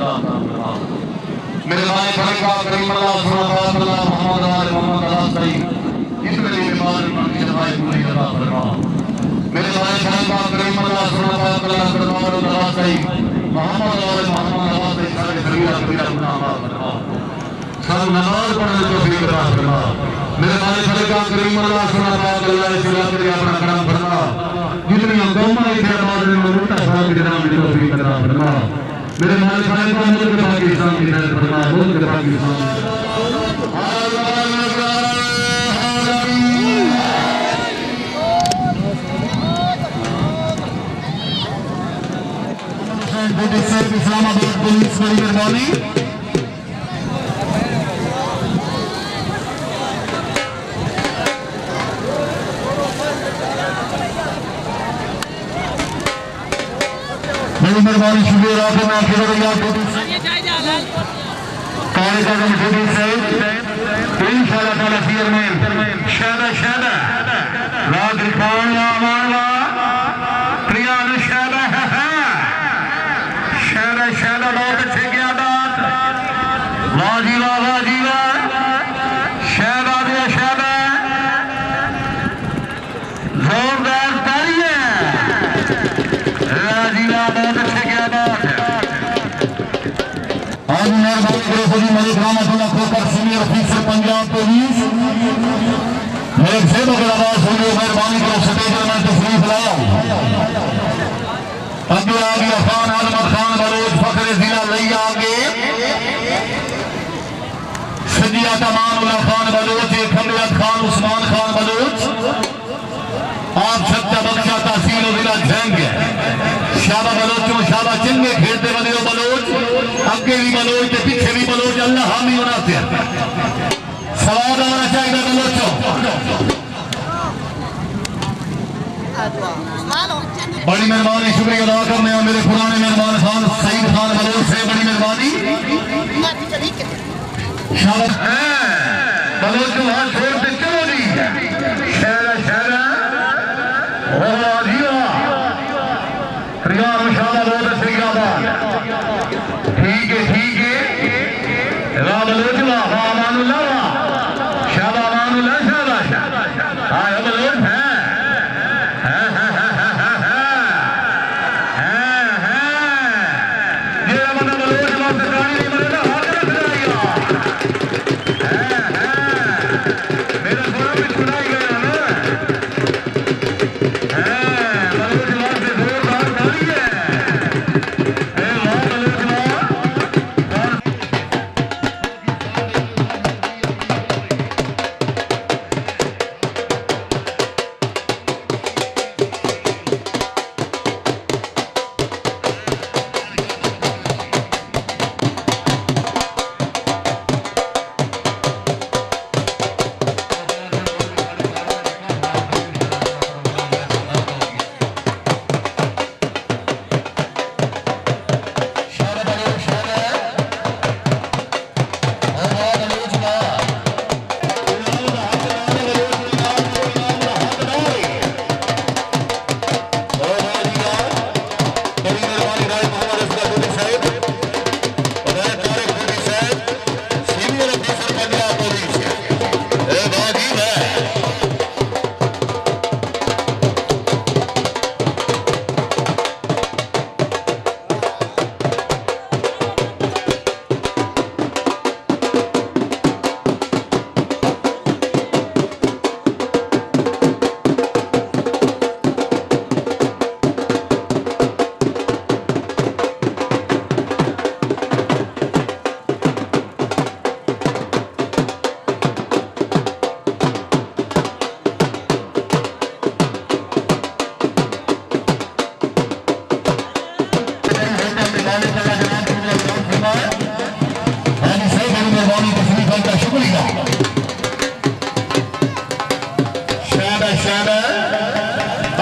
मेरे भाई फरीका करीम अल्लाह सुल्तान अल्लाह मोहम्मद आले मोहम्मद अल्लाह सही जितने भी बीमार की दवाई पूरी अता फरमा। मेरे भाई फरीका करीम अल्लाह सुल्तान अल्लाह दरबार अल्लाह सही मोहम्मद आले मोहम्मद अल्लाह सही सारे कबीरा कबीरा गुनाह माफ फरमा। सब नमाज पढ़ने को तौफीक अता फरमा। मेरे भाई फरीका करीम अल्लाह सुल्तान अल्लाह सिला के अपना करम फरमा। जितनी कौमां इधर आबाद ने उनका साथ देना भी तौफीक अता फरमा। मेरे भाई फरीका मुल्क पाकिस्तान की नजर फरमा मुल्क पाकिस्तान इस्लामाबाद पुलिस बड़ी मेहरबानी। बड़ी मेहरबानी शुक्रिया कार्यक्रम इंशाअल्लाह ताला चेयरमैन शादा शादा राज खान मानवा प्रिया शादा शादा शादा बहुत अच्छे क्या बात वाजीवा वाजीवा शादा दिया शादा जोरदार तालियां राजीवा बहुत अच्छे क्या बात है। आज मेहरबानी करो सभी मलिक रामतुल्ला खोकर सीनियर ऑफिसर पंजाब पुलिस मेरे सेवक की आवाज सुनिए मेहरबानी करो स्टेज पर मैं तशरीफ लाया अब्दुल आगे खान आजमत खान बलोच फखरे जिला लई आगे सजिया तमानुल्लाह खान बलोच खमरियत खान उस्मान खान बलोच आप सच्चा बख्शा तहसील जिला झंग शाबा बलोचों शाबा चिन्ह खेलते बने हो बलोच अगे भी बलोच के पीछे भी बलोच अल्लाह हामी होना से सवाल आना चाहिए बलोचों। बड़ी मेहरबानी शुक्रिया अदा करने और मेरे पुराने मेहमान खान सईद खान बलोच से बड़ी मेहरबानी बलोचों हाथ छोड़ते चलो जी शहरा शहरा रियार मुशादा बहुत अच्छी बात ठीक है रामलोचवा अमानुल्लाह शाबा अमानुल्लाह शाबा हां बलोच है ये बंदा बलोच बात गाड़ी नहीं मरेगा हाथ रख रहा मेरा थोड़ा भी छुड़ाई गया ना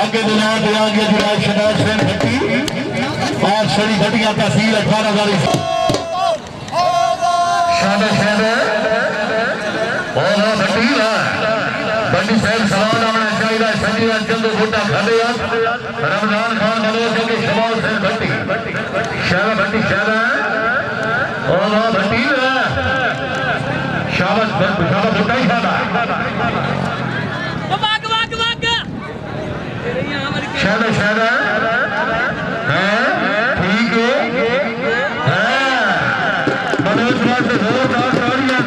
आगे दुनिया दिया गया जुलाई शनाज से भट्टी और सड़ी घटिया तहसील 18,000 शादा शादा और भट्टी बड़ी साहब सवाल आना चाहिए संजीव चंदू भुट्टा खड़े रमजान खान बलोच के शमाल से भट्टी शादा वाह भट्टी शाबाश शाबाश बुट्टा ही शाबाश शाबाश शाबाश है ठीक है मनोज वास्ते जोरदार तालियां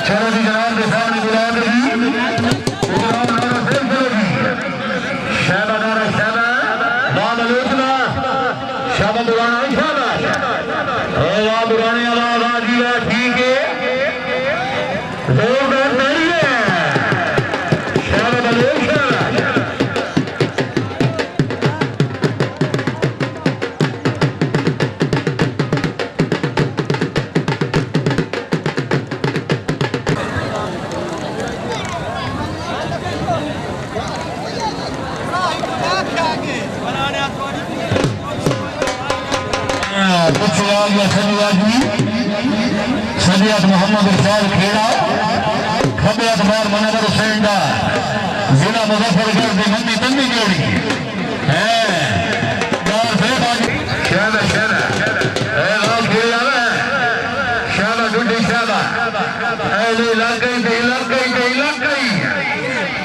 चलो जी जनाब के सामने बुला देगी शाबाश बाल आलोचना शाबाश दुराना शाबाश दुराने वाला जी ठीक है जोरदार तालियां शाबाश आलोचना सदियत मोहम्मद इरफान खेड़ा खबियत बार मनवर हुसैन दा जिला मुजफ्फरगढ़ की मंदी तंदी जोड़ी है बार से बाजी शाबाश शाबाश ए लाल खेड़ा शाबाश डुडी शाबाश ए लग गई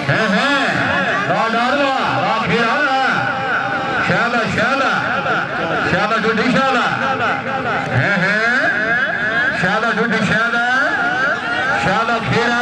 है डालवा रा खेड़ा शाबाश शाबाश डुडी शाबाश है शाबाश डुडी शाबाश खेड़ा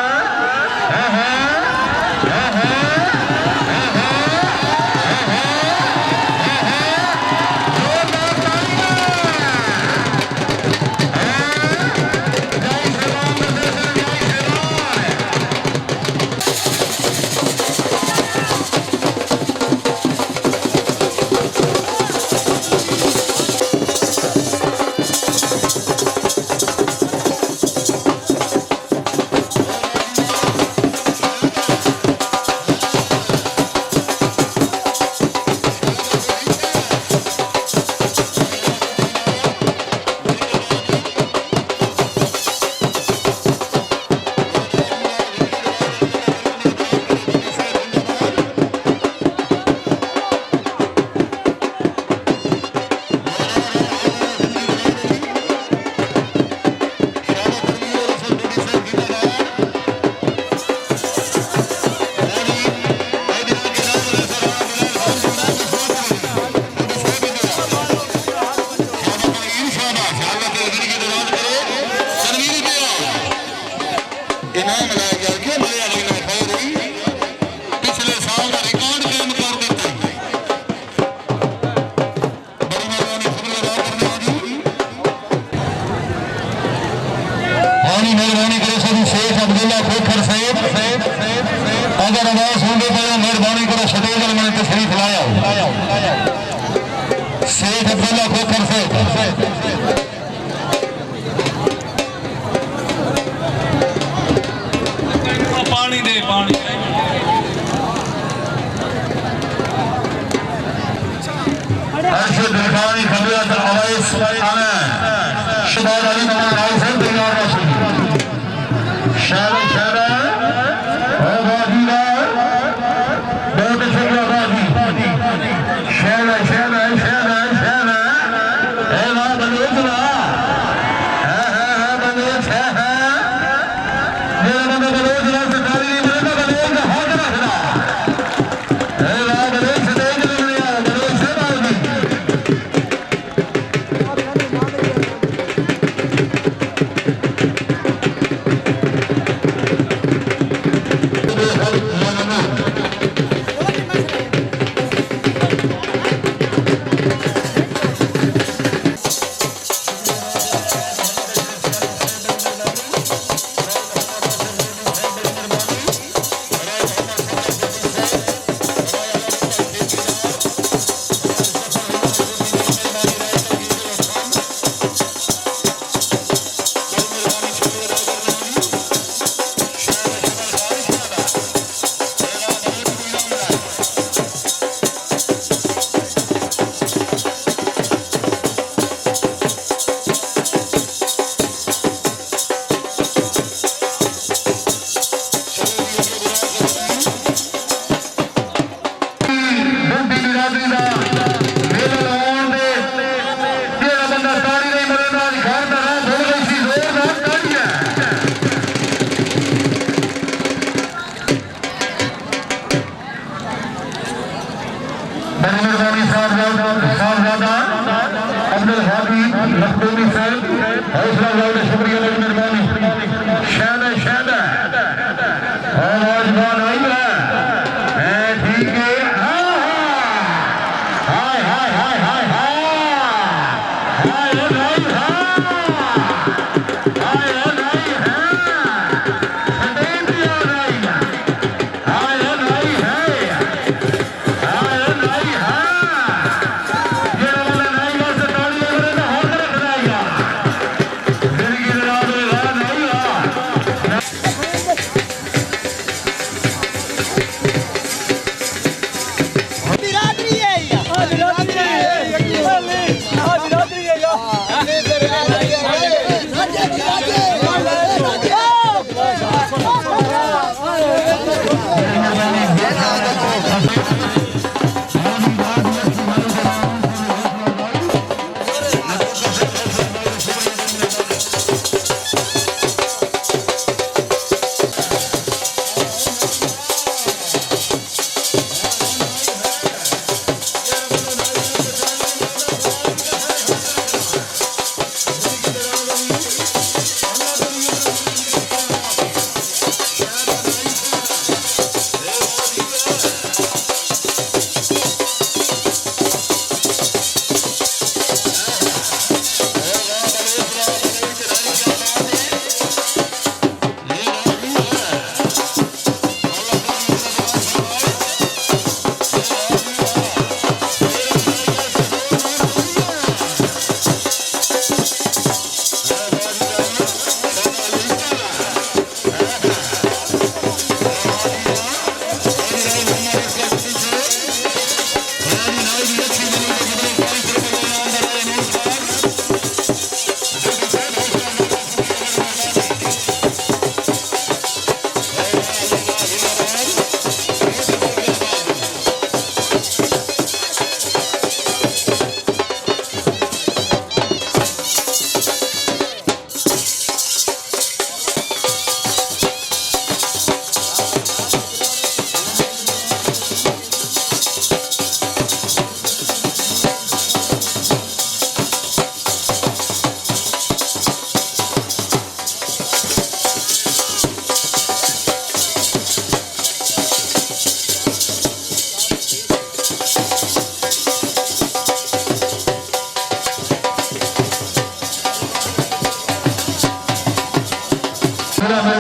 अगर आवाज होंगे तो मेहरबानी करो स्टेज पर मैंने तशरीफ लाया शेख अब्दुल्ला खोखर से पानी दे पानी अर्शद रिफानी खबियत अवैस आना शबाद अली नवाज आइसन तैयार रसूल शाबाश बरादरी का मेला लगाउण दे जेड़ा बंदा ताड़ी नहीं मरेगा घर का राह भूल गई सी जोरदार ताड़ी है बड़ी मेहरबानी साहबजादा अब्दुल हादी मखदूमी साहब हौसला अफजाई शुक्रिया बड़ी मेहरबानी शायद नौजवान आई है ठीक है हाय हाय हाय हाय हाय हाय नहीं हाय नहीं है सटेन दिया नहीं हाय नहीं है हाय नहीं है ये वाला नहीं बस ताली लगे ना हो रख जाएगा जिंदगी लड़ा देगा नहीं